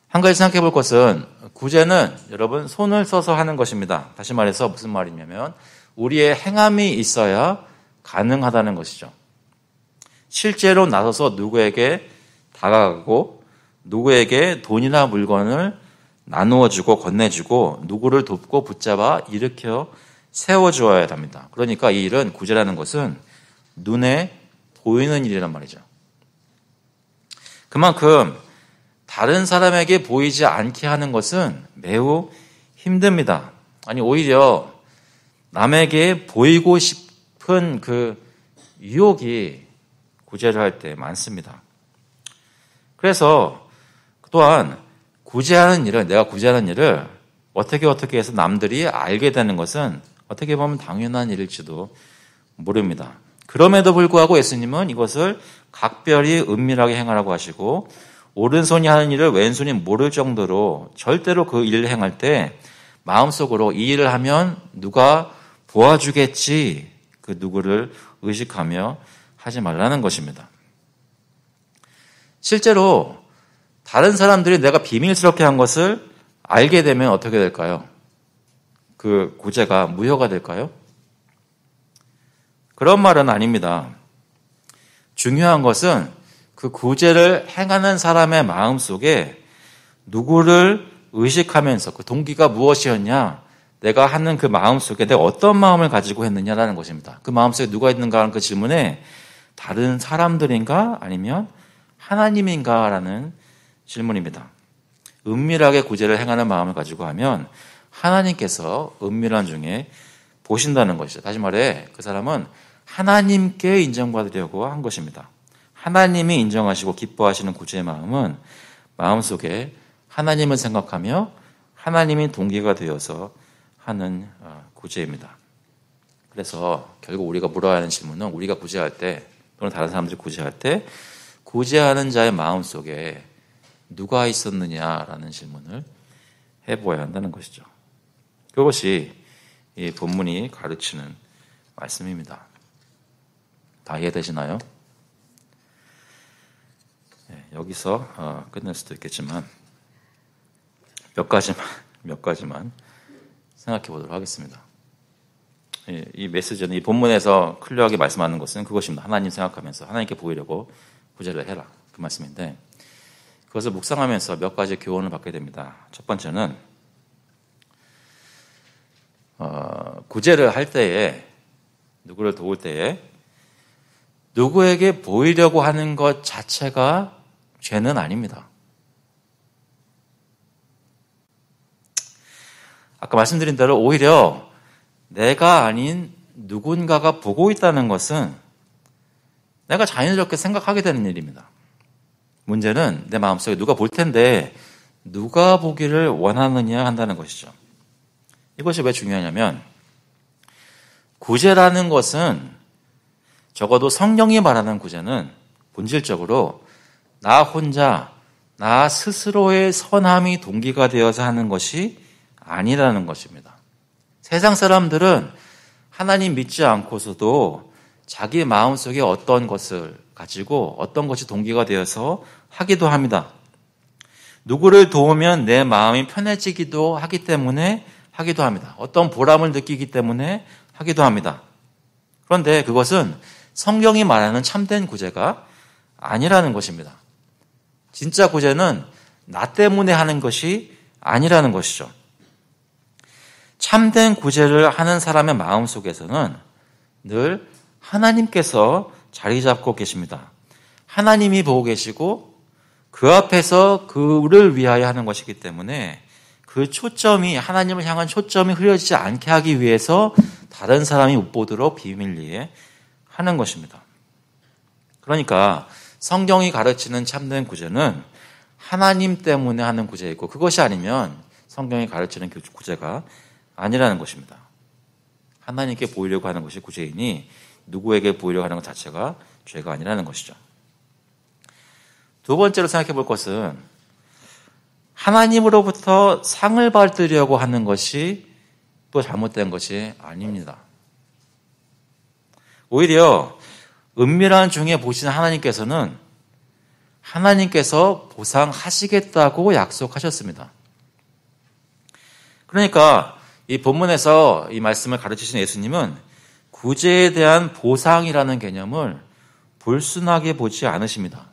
한 가지 생각해 볼 것은 구제는 여러분 손을 써서 하는 것입니다. 다시 말해서 무슨 말이냐면 우리의 행함이 있어야 가능하다는 것이죠. 실제로 나서서 누구에게 다가가고 누구에게 돈이나 물건을 나누어주고 건네주고 누구를 돕고 붙잡아 일으켜 세워주어야 합니다. 그러니까 이 일은, 구제라는 것은 눈에 보이는 일이란 말이죠. 그만큼 다른 사람에게 보이지 않게 하는 것은 매우 힘듭니다. 아니, 오히려 남에게 보이고 싶은 그 유혹이 구제를 할 때 많습니다. 그래서 또한 내가 구제하는 일을 어떻게 해서 남들이 알게 되는 것은 어떻게 보면 당연한 일일지도 모릅니다. 그럼에도 불구하고 예수님은 이것을 각별히 은밀하게 행하라고 하시고, 오른손이 하는 일을 왼손이 모를 정도로 절대로 그 일을 행할 때 마음속으로 이 일을 하면 누가 도와주겠지, 그 누구를 의식하며 하지 말라는 것입니다. 실제로 다른 사람들이 내가 비밀스럽게 한 것을 알게 되면 어떻게 될까요? 그 구제가 무효가 될까요? 그런 말은 아닙니다. 중요한 것은 그 구제를 행하는 사람의 마음속에 누구를 의식하면서 그 동기가 무엇이었냐, 내가 하는 그 마음속에 내가 어떤 마음을 가지고 했느냐라는 것입니다. 그 마음속에 누가 있는가 하는 그 질문에 다른 사람들인가 아니면 하나님인가라는 질문입니다. 은밀하게 구제를 행하는 마음을 가지고 하면 하나님께서 은밀한 중에 보신다는 것이죠. 다시 말해 그 사람은 하나님께 인정받으려고 한 것입니다. 하나님이 인정하시고 기뻐하시는 구제의 마음은 마음속에 하나님을 생각하며 하나님이 동기가 되어서 하는 구제입니다. 그래서 결국 우리가 물어야 하는 질문은, 우리가 구제할 때 또는 다른 사람들이 구제할 때 구제하는 자의 마음속에 누가 있었느냐라는 질문을 해보아야 한다는 것이죠. 그것이 이 본문이 가르치는 말씀입니다. 다 이해되시나요? 네, 여기서 끝낼 수도 있겠지만 몇 가지만 생각해 보도록 하겠습니다. 이 메시지는 이 본문에서 클리어하게 말씀하는 것은 그것입니다. 하나님 생각하면서 하나님께 보이려고 구제를 해라. 그 말씀인데 그것을 묵상하면서 몇 가지 교훈을 받게 됩니다. 첫 번째는 구제를 할 때에 누구를 도울 때에 누구에게 보이려고 하는 것 자체가 죄는 아닙니다. 아까 말씀드린 대로 오히려 내가 아닌 누군가가 보고 있다는 것은 내가 자연스럽게 생각하게 되는 일입니다. 문제는 내 마음속에 누가 볼 텐데 누가 보기를 원하느냐 한다는 것이죠. 이것이 왜 중요하냐면 구제라는 것은 적어도 성경이 말하는 구제는 본질적으로 나 혼자 나 스스로의 선함이 동기가 되어서 하는 것이 아니라는 것입니다. 세상 사람들은 하나님 믿지 않고서도 자기 마음속에 어떤 것을 가지고 어떤 것이 동기가 되어서 하기도 합니다. 누구를 도우면 내 마음이 편해지기도 하기 때문에 하기도 합니다. 어떤 보람을 느끼기 때문에 하기도 합니다. 그런데 그것은 성경이 말하는 참된 구제가 아니라는 것입니다. 진짜 구제는 나 때문에 하는 것이 아니라는 것이죠. 참된 구제를 하는 사람의 마음속에서는 늘 하나님께서 자리 잡고 계십니다. 하나님이 보고 계시고 그 앞에서 그를 위하여 하는 것이기 때문에 그 초점이 하나님을 향한 초점이 흐려지지 않게 하기 위해서 다른 사람이 못 보도록 비밀리에 하는 것입니다. 그러니까 성경이 가르치는 참된 구제는 하나님 때문에 하는 구제이고 그것이 아니면 성경이 가르치는 구제가 아니라는 것입니다. 하나님께 보이려고 하는 것이 구제이니 누구에게 보이려고 하는 것 자체가 죄가 아니라는 것이죠. 두 번째로 생각해 볼 것은 하나님으로부터 상을 받으려고 하는 것이 또 잘못된 것이 아닙니다. 오히려 은밀한 중에 보시는 하나님께서는 하나님께서 보상하시겠다고 약속하셨습니다. 그러니까 이 본문에서 이 말씀을 가르치신 예수님은 구제에 대한 보상이라는 개념을 불순하게 보지 않으십니다.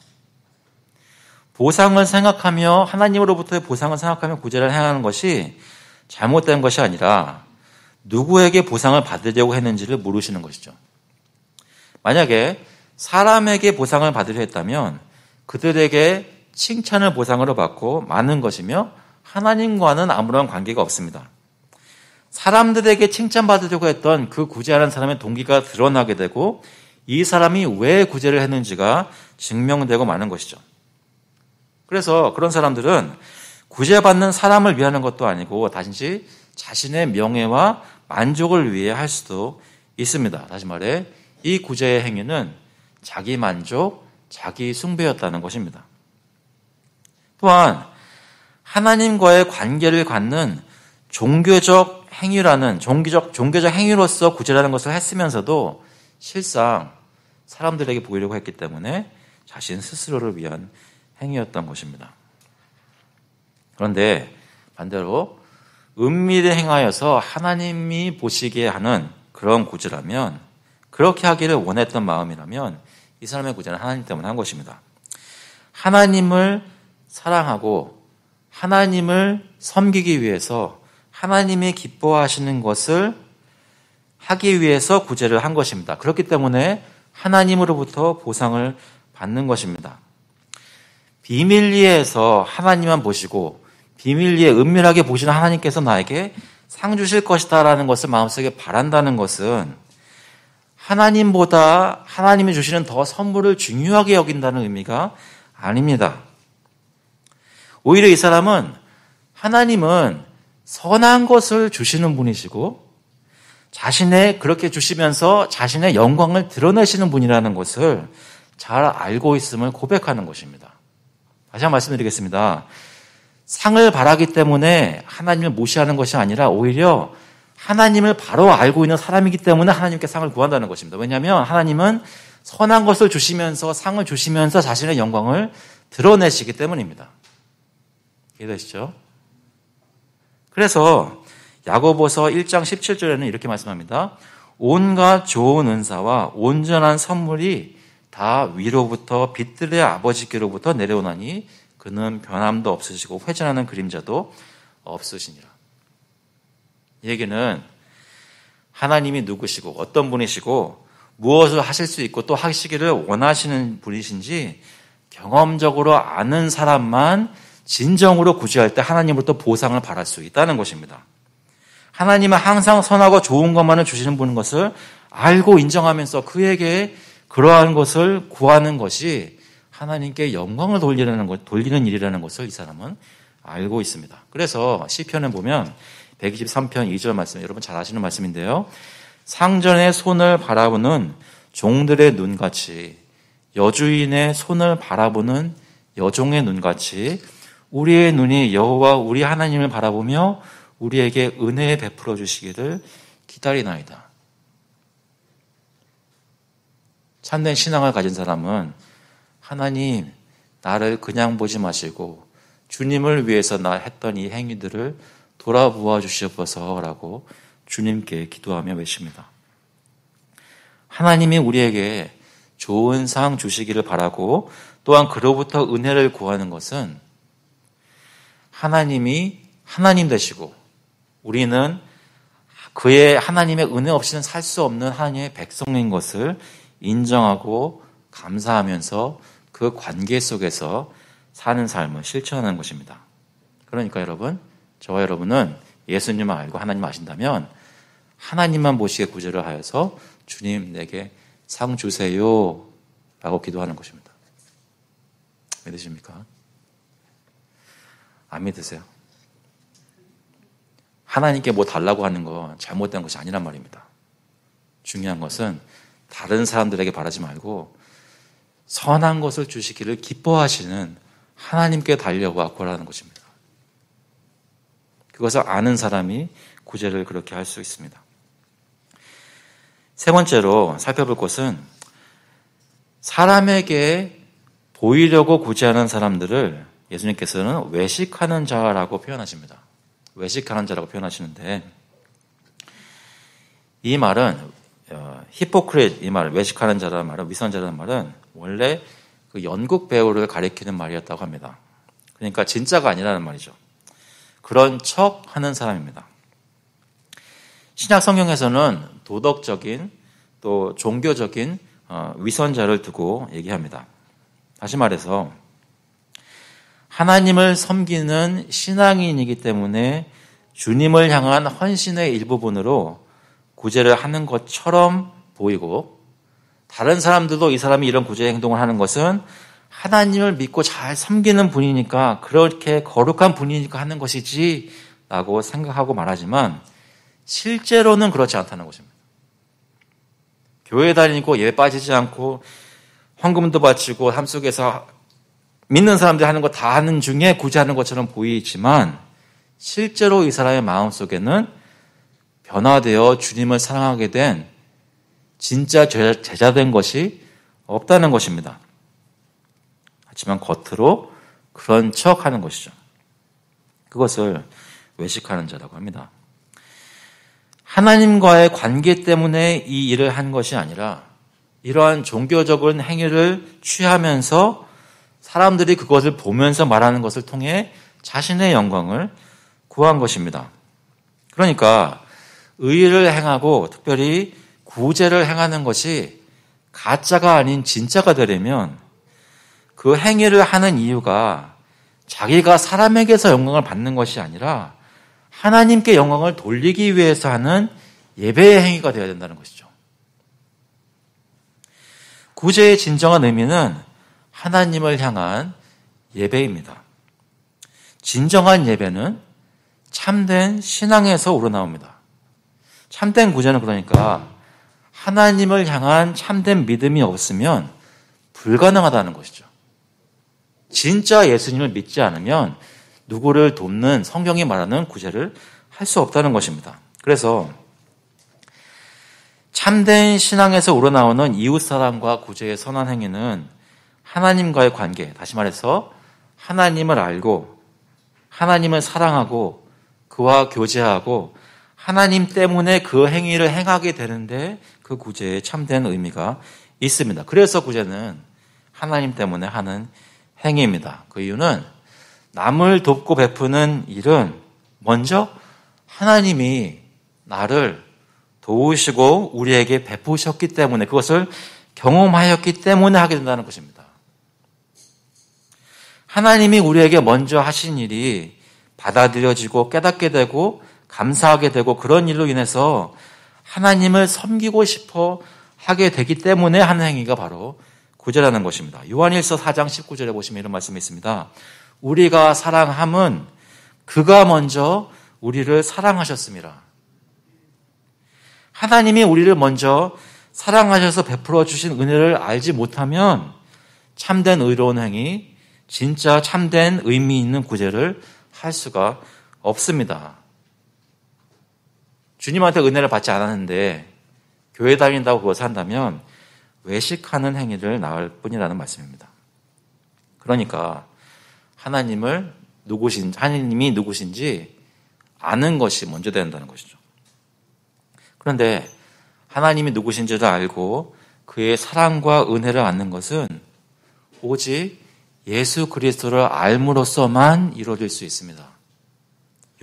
보상을 생각하며 하나님으로부터의 보상을 생각하며 구제를 행하는 것이 잘못된 것이 아니라 누구에게 보상을 받으려고 했는지를 모르시는 것이죠. 만약에 사람에게 보상을 받으려 했다면 그들에게 칭찬을 보상으로 받고 마는 것이며 하나님과는 아무런 관계가 없습니다. 사람들에게 칭찬받으려고 했던 그 구제하는 사람의 동기가 드러나게 되고 이 사람이 왜 구제를 했는지가 증명되고 마는 것이죠. 그래서 그런 사람들은 구제받는 사람을 위하는 것도 아니고 단지 자신의 명예와 만족을 위해 할 수도 있습니다. 다시 말해 이 구제의 행위는 자기 만족, 자기 숭배였다는 것입니다. 또한 하나님과의 관계를 갖는 종교적 행위라는 종교적 행위로서 구제라는 것을 했으면서도 실상 사람들에게 보이려고 했기 때문에 자신 스스로를 위한 행위였던 것입니다. 그런데 반대로 은밀히 행하여서 하나님이 보시게 하는 그런 구제라면 그렇게 하기를 원했던 마음이라면 이 사람의 구제는 하나님 때문에 한 것입니다. 하나님을 사랑하고 하나님을 섬기기 위해서 하나님이 기뻐하시는 것을 하기 위해서 구제를 한 것입니다. 그렇기 때문에 하나님으로부터 보상을 받는 것입니다. 비밀리에서 하나님만 보시고 비밀리에 은밀하게 보시는 하나님께서 나에게 상 주실 것이다라는 것을 마음속에 바란다는 것은 하나님보다 하나님이 주시는 더 선물을 중요하게 여긴다는 의미가 아닙니다. 오히려 이 사람은 하나님은 선한 것을 주시는 분이시고 자신의 그렇게 주시면서 자신의 영광을 드러내시는 분이라는 것을 잘 알고 있음을 고백하는 것입니다. 다시 한번 말씀드리겠습니다. 상을 바라기 때문에 하나님을 무시하는 것이 아니라 오히려 하나님을 바로 알고 있는 사람이기 때문에 하나님께 상을 구한다는 것입니다. 왜냐하면 하나님은 선한 것을 주시면서 상을 주시면서 자신의 영광을 드러내시기 때문입니다. 이해되시죠? 그래서 야고보서 1장 17절에는 이렇게 말씀합니다. 온갖 좋은 은사와 온전한 선물이 다 위로부터 빛들의 아버지께로부터 내려오나니 그는 변함도 없으시고 회전하는 그림자도 없으시니라. 이 얘기는 하나님이 누구시고 어떤 분이시고 무엇을 하실 수 있고 또 하시기를 원하시는 분이신지 경험적으로 아는 사람만 진정으로 구제할 때 하나님으로부터 보상을 바랄 수 있다는 것입니다. 하나님은 항상 선하고 좋은 것만을 주시는 분인 것을 알고 인정하면서 그에게 그러한 것을 구하는 것이 하나님께 영광을 돌리는 일이라는 것을 이 사람은 알고 있습니다. 그래서 시편에 보면 123편 2절 말씀, 여러분 잘 아시는 말씀인데요. 상전의 손을 바라보는 종들의 눈같이, 여주인의 손을 바라보는 여종의 눈같이 우리의 눈이 여호와 우리 하나님을 바라보며 우리에게 은혜 베풀어 주시기를 기다리나이다. 참된 신앙을 가진 사람은 하나님, 나를 그냥 보지 마시고 주님을 위해서 나 했던 이 행위들을 돌아보아 주시옵소서라고 주님께 기도하며 외칩니다. 하나님이 우리에게 좋은 상 주시기를 바라고 또한 그로부터 은혜를 구하는 것은 하나님이 하나님 되시고 우리는 그의 하나님의 은혜 없이는 살 수 없는 하나님의 백성인 것을 인정하고 감사하면서 그 관계 속에서 사는 삶을 실천하는 것입니다. 그러니까 여러분, 저와 여러분은 예수님을 알고 하나님 아신다면 하나님만 보시기에 구제를 하여서 주님 내게 상 주세요 라고 기도하는 것입니다. 믿으십니까? 안 믿으세요? 하나님께 뭐 달라고 하는 거 잘못된 것이 아니란 말입니다. 중요한 것은 다른 사람들에게 바라지 말고 선한 것을 주시기를 기뻐하시는 하나님께 달려와 구하라는 것입니다. 그것을 아는 사람이 구제를 그렇게 할 수 있습니다. 세 번째로 살펴볼 것은 사람에게 보이려고 구제하는 사람들을 예수님께서는 외식하는 자라고 표현하십니다. 외식하는 자라고 표현하시는데 이 말은 히포크릿, 이 말, 외식하는 자라는 말은, 위선자라는 말은 원래 그 연극 배우를 가리키는 말이었다고 합니다. 그러니까 진짜가 아니라는 말이죠. 그런 척 하는 사람입니다. 신약 성경에서는 도덕적인 또 종교적인 위선자를 두고 얘기합니다. 다시 말해서 하나님을 섬기는 신앙인이기 때문에 주님을 향한 헌신의 일부분으로 구제를 하는 것처럼 보이고 다른 사람들도 이 사람이 이런 구제 행동을 하는 것은 하나님을 믿고 잘 섬기는 분이니까 그렇게 거룩한 분이니까 하는 것이지 라고 생각하고 말하지만 실제로는 그렇지 않다는 것입니다. 교회 다니고 예배 빠지지 않고 헌금도 바치고 삶 속에서 믿는 사람들이 하는 거 다 하는 중에 구제하는 것처럼 보이지만 실제로 이 사람의 마음속에는 변화되어 주님을 사랑하게 된 진짜 제자된 것이 없다는 것입니다. 하지만 겉으로 그런 척하는 것이죠. 그것을 외식하는 자라고 합니다. 하나님과의 관계 때문에 이 일을 한 것이 아니라 이러한 종교적인 행위를 취하면서 사람들이 그것을 보면서 말하는 것을 통해 자신의 영광을 구한 것입니다. 그러니까 의를 행하고 특별히 구제를 행하는 것이 가짜가 아닌 진짜가 되려면 그 행위를 하는 이유가 자기가 사람에게서 영광을 받는 것이 아니라 하나님께 영광을 돌리기 위해서 하는 예배의 행위가 되어야 된다는 것이죠. 구제의 진정한 의미는 하나님을 향한 예배입니다. 진정한 예배는 참된 신앙에서 우러나옵니다. 참된 구제는 그러니까 하나님을 향한 참된 믿음이 없으면 불가능하다는 것이죠. 진짜 예수님을 믿지 않으면 누구를 돕는 성경이 말하는 구제를 할 수 없다는 것입니다. 그래서 참된 신앙에서 우러나오는 이웃사랑과 구제의 선한 행위는 하나님과의 관계, 다시 말해서 하나님을 알고 하나님을 사랑하고 그와 교제하고 하나님 때문에 그 행위를 행하게 되는데 그 구제에 참된 의미가 있습니다. 그래서 구제는 하나님 때문에 하는 행위입니다. 그 이유는 남을 돕고 베푸는 일은 먼저 하나님이 나를 도우시고 우리에게 베푸셨기 때문에, 그것을 경험하였기 때문에 하게 된다는 것입니다. 하나님이 우리에게 먼저 하신 일이 받아들여지고 깨닫게 되고 감사하게 되고 그런 일로 인해서 하나님을 섬기고 싶어 하게 되기 때문에 하는 행위가 바로 구제라는 것입니다. 요한일서 4장 19절에 보시면 이런 말씀이 있습니다. 우리가 사랑함은 그가 먼저 우리를 사랑하셨습니다. 하나님이 우리를 먼저 사랑하셔서 베풀어 주신 은혜를 알지 못하면 참된 의로운 행위, 진짜 참된 의미 있는 구제를 할 수가 없습니다. 주님한테 은혜를 받지 않았는데 교회 다닌다고 그것을 한다면 외식하는 행위를 낳을 뿐이라는 말씀입니다. 그러니까 하나님이 누구신지 아는 것이 먼저 된다는 것이죠. 그런데 하나님이 누구신지를 알고 그의 사랑과 은혜를 아는 것은 오직 예수 그리스도를 알므로써만 이루어질 수 있습니다.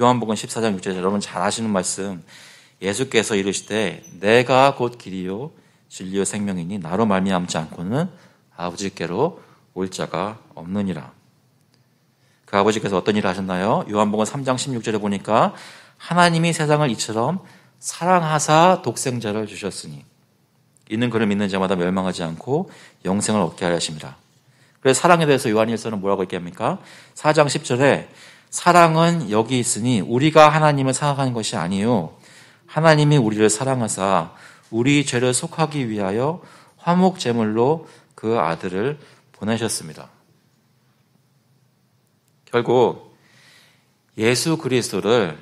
요한복음 14장 6절에 여러분 잘 아시는 말씀, 예수께서 이르시되 내가 곧 길이요 진리요 생명이니 나로 말미암지 않고는 아버지께로 올 자가 없느니라. 그 아버지께서 어떤 일을 하셨나요? 요한복음 3장 16절에 보니까 하나님이 세상을 이처럼 사랑하사 독생자를 주셨으니 이는 그를 믿는 자마다 멸망하지 않고 영생을 얻게 하려 하심이라. 그래서 사랑에 대해서 요한일서는 뭐라고 얘기합니까? 4장 10절에 사랑은 여기 있으니 우리가 하나님을 사랑하는 것이 아니요 하나님이 우리를 사랑하사 우리 죄를 속하기 위하여 화목 제물로 그 아들을 보내셨습니다. 결국 예수 그리스도를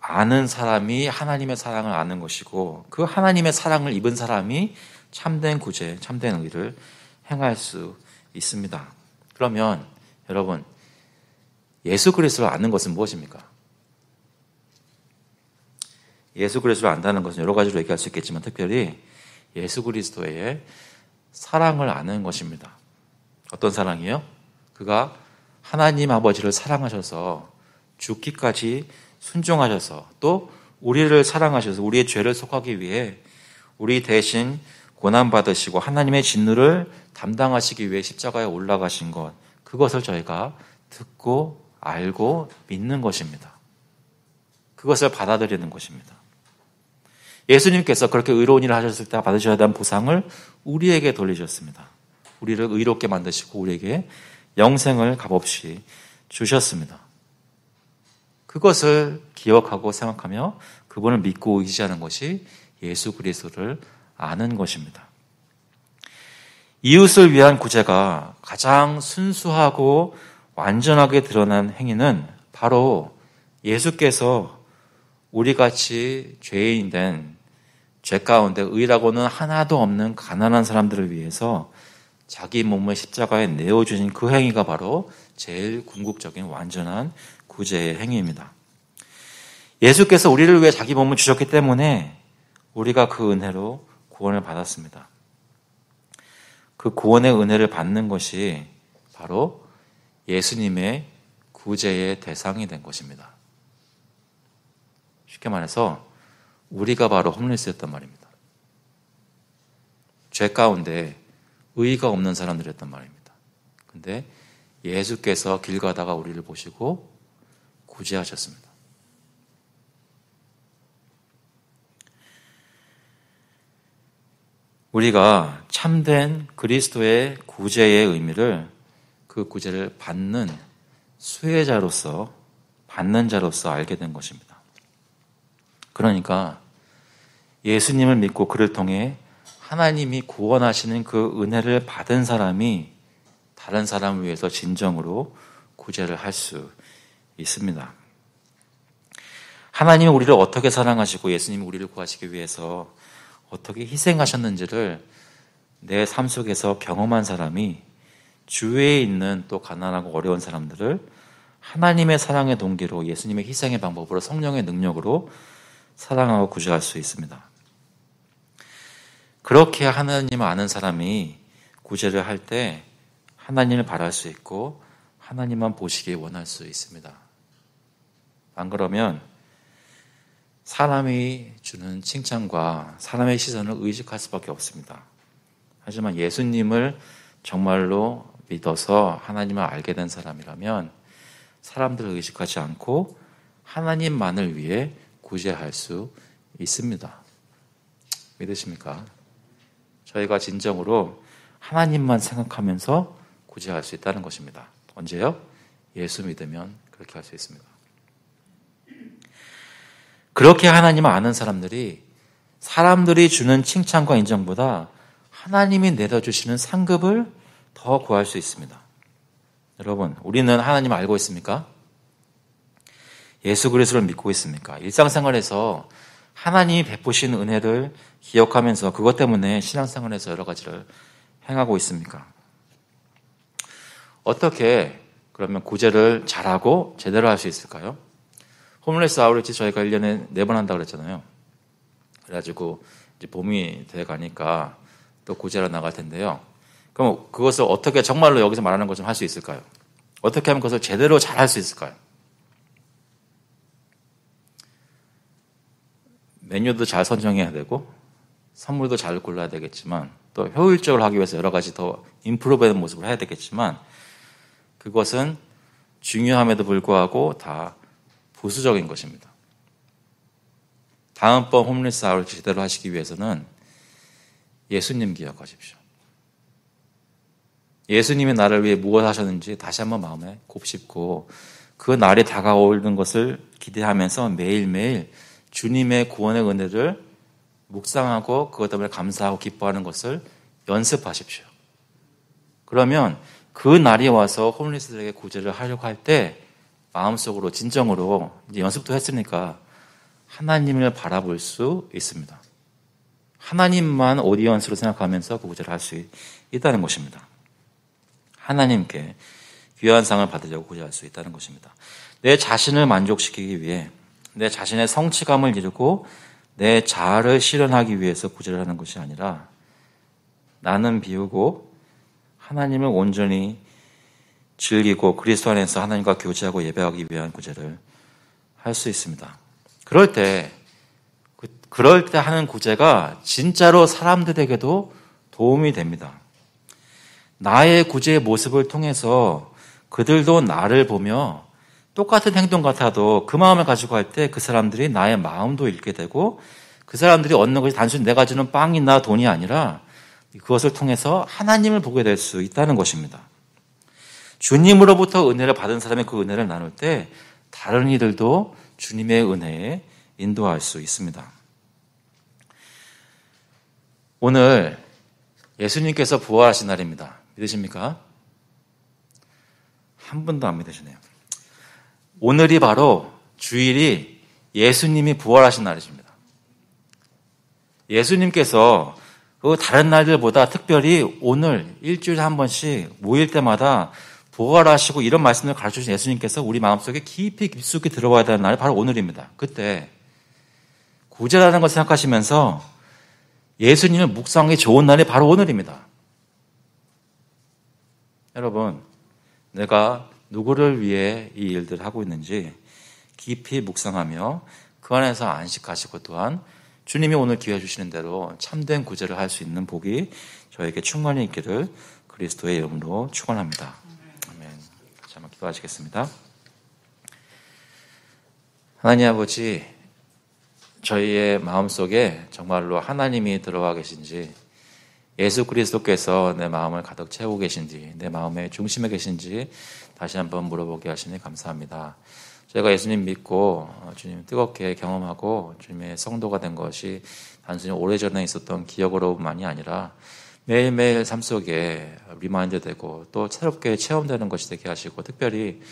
아는 사람이 하나님의 사랑을 아는 것이고 그 하나님의 사랑을 입은 사람이 참된 구제, 참된 의를 행할 수 있습니다. 그러면 여러분, 예수 그리스도를 아는 것은 무엇입니까? 예수 그리스도를 안다는 것은 여러 가지로 얘기할 수 있겠지만 특별히 예수 그리스도의 사랑을 아는 것입니다. 어떤 사랑이요? 그가 하나님 아버지를 사랑하셔서 죽기까지 순종하셔서 또 우리를 사랑하셔서 우리의 죄를 속하기 위해 우리 대신 고난받으시고 하나님의 진노를 담당하시기 위해 십자가에 올라가신 것, 그것을 저희가 듣고 알고 믿는 것입니다. 그것을 받아들이는 것입니다. 예수님께서 그렇게 의로운 일을 하셨을 때 받으셔야 하는 보상을 우리에게 돌리셨습니다. 우리를 의롭게 만드시고 우리에게 영생을 값없이 주셨습니다. 그것을 기억하고 생각하며 그분을 믿고 의지하는 것이 예수 그리스도를 아는 것입니다. 이웃을 위한 구제가 가장 순수하고 완전하게 드러난 행위는 바로 예수께서 우리같이 죄인 된 죄 가운데 의라고는 하나도 없는 가난한 사람들을 위해서 자기 몸을 십자가에 내어주신 그 행위가 바로 제일 궁극적인 완전한 구제의 행위입니다. 예수께서 우리를 위해 자기 몸을 주셨기 때문에 우리가 그 은혜로 구원을 받았습니다. 그 구원의 은혜를 받는 것이 바로 예수님의 구제의 대상이 된 것입니다. 쉽게 말해서 우리가 바로 홈리스였단 말입니다. 죄 가운데 의의가 없는 사람들이었단 말입니다. 근데 예수께서 길 가다가 우리를 보시고 구제하셨습니다. 우리가 참된 그리스도의 구제의 의미를, 그 구제를 받는 수혜자로서, 받는 자로서 알게 된 것입니다. 그러니까 예수님을 믿고 그를 통해 하나님이 구원하시는 그 은혜를 받은 사람이 다른 사람을 위해서 진정으로 구제를 할 수 있습니다. 하나님이 우리를 어떻게 사랑하시고 예수님이 우리를 구하시기 위해서 어떻게 희생하셨는지를 내 삶 속에서 경험한 사람이 주위에 있는 또 가난하고 어려운 사람들을 하나님의 사랑의 동기로, 예수님의 희생의 방법으로, 성령의 능력으로 사랑하고 구제할 수 있습니다. 그렇게 하나님을 아는 사람이 구제를 할 때 하나님을 바랄 수 있고 하나님만 보시길 원할 수 있습니다. 안 그러면 사람이 주는 칭찬과 사람의 시선을 의식할 수밖에 없습니다. 하지만 예수님을 정말로 믿어서 하나님을 알게 된 사람이라면 사람들을 의식하지 않고 하나님만을 위해 구제할 수 있습니다. 믿으십니까? 저희가 진정으로 하나님만 생각하면서 구제할 수 있다는 것입니다. 언제요? 예수 믿으면 그렇게 할 수 있습니다. 그렇게 하나님을 아는 사람들이 사람들이 주는 칭찬과 인정보다 하나님이 내려주시는 상급을 더 구할 수 있습니다. 여러분, 우리는 하나님을 알고 있습니까? 예수 그리스도를 믿고 있습니까? 일상생활에서 하나님이 베푸신 은혜를 기억하면서 그것 때문에 신앙생활에서 여러 가지를 행하고 있습니까? 어떻게 그러면 구제를 잘하고 제대로 할 수 있을까요? 홈레스 아웃리치 저희가 1년에 4번 한다고 그랬잖아요. 그래가지고 이제 봄이 돼 가니까 또 구제로 나갈 텐데요. 그럼 그것을 어떻게 정말로 여기서 말하는 것 좀 할 수 있을까요? 어떻게 하면 그것을 제대로 잘 할 수 있을까요? 메뉴도 잘 선정해야 되고 선물도 잘 골라야 되겠지만 또 효율적으로 하기 위해서 여러 가지 더 임프루브되는 모습을 해야 되겠지만 그것은 중요함에도 불구하고 다 부수적인 것입니다. 다음번 홈리스 아웃을 제대로 하시기 위해서는 예수님 기억하십시오. 예수님이 나를 위해 무엇 하셨는지 다시 한번 마음에 곱씹고 그 날이 다가오는 것을 기대하면서 매일매일 주님의 구원의 은혜를 묵상하고 그것 때문에 감사하고 기뻐하는 것을 연습하십시오. 그러면 그 날이 와서 홈리스들에게 구제를 하려고 할 때 마음속으로 진정으로 이제 연습도 했으니까 하나님을 바라볼 수 있습니다. 하나님만 오디언스로 생각하면서 그 구제를 할 수 있다는 것입니다. 하나님께 귀한 상을 받으려고 구제할 수 있다는 것입니다. 내 자신을 만족시키기 위해 내 자신의 성취감을 이루고 내 자아를 실현하기 위해서 구제를 하는 것이 아니라 나는 비우고 하나님을 온전히 즐기고 그리스도 안에서 하나님과 교제하고 예배하기 위한 구제를 할 수 있습니다. 그럴 때 하는 구제가 진짜로 사람들에게도 도움이 됩니다. 나의 구제의 모습을 통해서 그들도 나를 보며 똑같은 행동 같아도 그 마음을 가지고 할 때 그 사람들이 나의 마음도 읽게 되고 그 사람들이 얻는 것이 단순히 내가 주는 빵이나 돈이 아니라 그것을 통해서 하나님을 보게 될 수 있다는 것입니다. 주님으로부터 은혜를 받은 사람이 그 은혜를 나눌 때 다른 이들도 주님의 은혜에 인도할 수 있습니다. 오늘 예수님께서 부활하신 날입니다. 믿으십니까? 한 분도 안 믿으시네요. 오늘이 바로 주일이 예수님이 부활하신 날이십니다. 예수님께서 그 다른 날들보다 특별히 오늘 일주일에 한 번씩 모일 때마다 부활하시고 이런 말씀을 가르쳐주신 예수님께서 우리 마음속에 깊숙이 들어와야 되는 날이 바로 오늘입니다. 그때 구제라는 것을 생각하시면서 예수님을 묵상하기 좋은 날이 바로 오늘입니다. 여러분, 내가 누구를 위해 이 일들을 하고 있는지 깊이 묵상하며 그 안에서 안식하시고 또한 주님이 오늘 기회 주시는 대로 참된 구제를 할 수 있는 복이 저에게 충만히 있기를 그리스도의 이름으로 축원합니다. 아멘. 같이 한번 기도하시겠습니다. 하나님 아버지, 저희의 마음속에 정말로 하나님이 들어와 계신지 예수 그리스도께서 내 마음을 가득 채우고 계신지 내 마음의 중심에 계신지 다시 한번 물어보게 하시니 감사합니다. 저희가 예수님 믿고 주님 뜨겁게 경험하고 주님의 성도가 된 것이 단순히 오래전에 있었던 기억으로만이 아니라 매일매일 삶 속에 리마인드 되고 또 새롭게 체험되는 것이 되게 하시고 특별히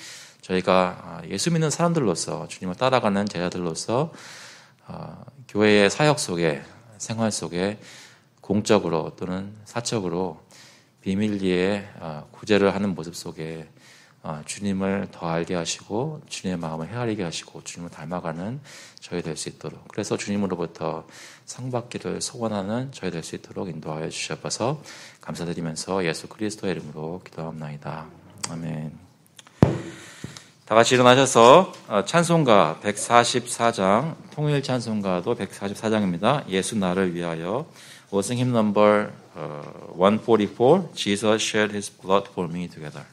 저희가 예수 믿는 사람들로서 주님을 따라가는 제자들로서 교회의 사역 속에 생활 속에 공적으로 또는 사적으로 비밀리에 구제를 하는 모습 속에 주님을 더 알게 하시고 주님의 마음을 헤아리게 하시고 주님을 닮아가는 저희 될 수 있도록, 그래서 주님으로부터 상 받기를 소원하는 저희 될 수 있도록 인도하여 주셔서 감사드리면서 예수 그리스도의 이름으로 기도합나이다. 아멘. 다 같이 일어나셔서 찬송가 144장, 통일 찬송가도 144장입니다. 예수 나를 위하여. We'll sing hymn number 144, Jesus shed his blood for me together.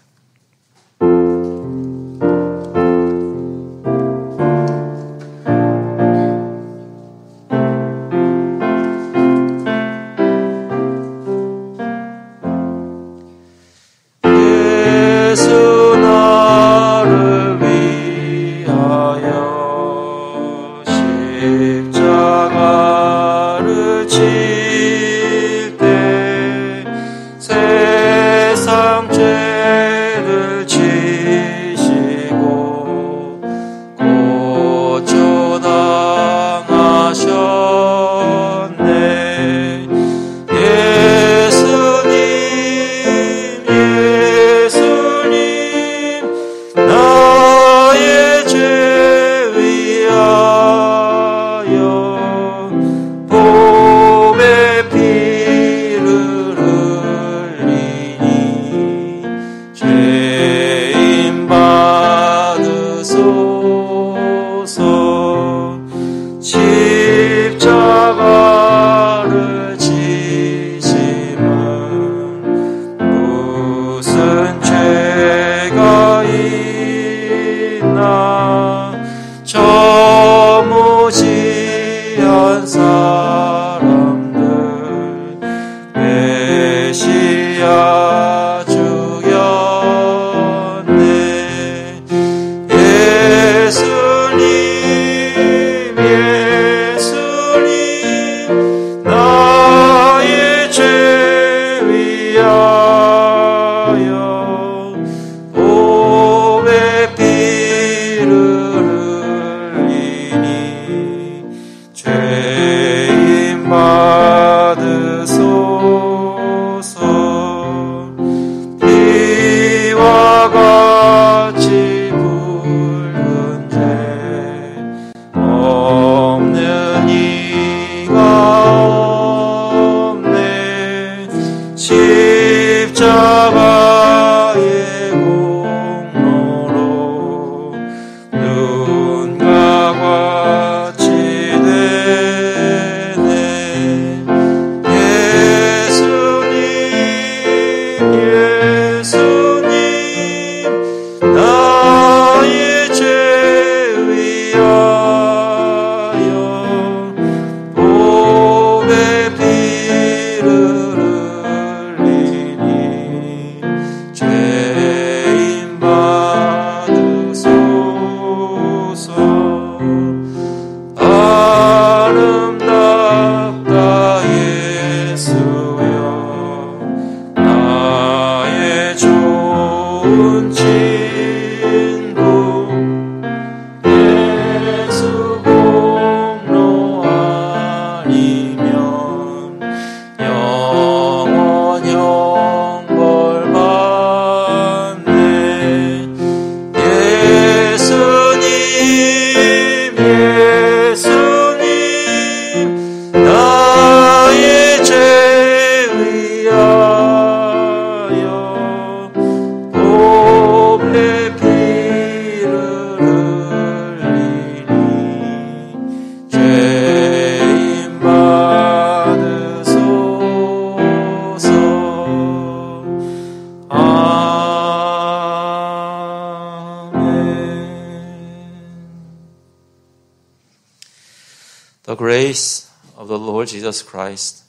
The grace of the Lord Jesus Christ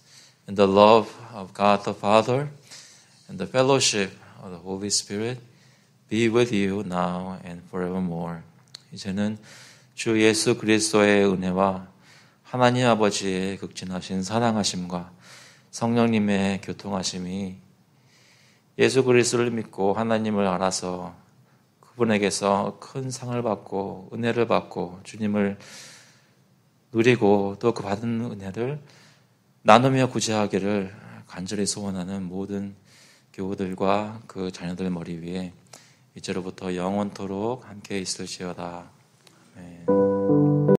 and the love of God the Father and the fellowship of the Holy Spirit be with you now and forevermore. 이제는 주 예수 그리스도의 은혜와 하나님 아버지의 극진하신 사랑하심과 성령님의 교통하심이 예수 그리스도를 믿고 하나님을 알아서 그분에게서 큰 상을 받고 은혜를 받고 주님을 누리고 또 그 받은 은혜를 나누며 구제하기를 간절히 소원하는 모든 교우들과 그 자녀들 머리 위에 이제로부터 영원토록 함께 있을지어다. 아멘.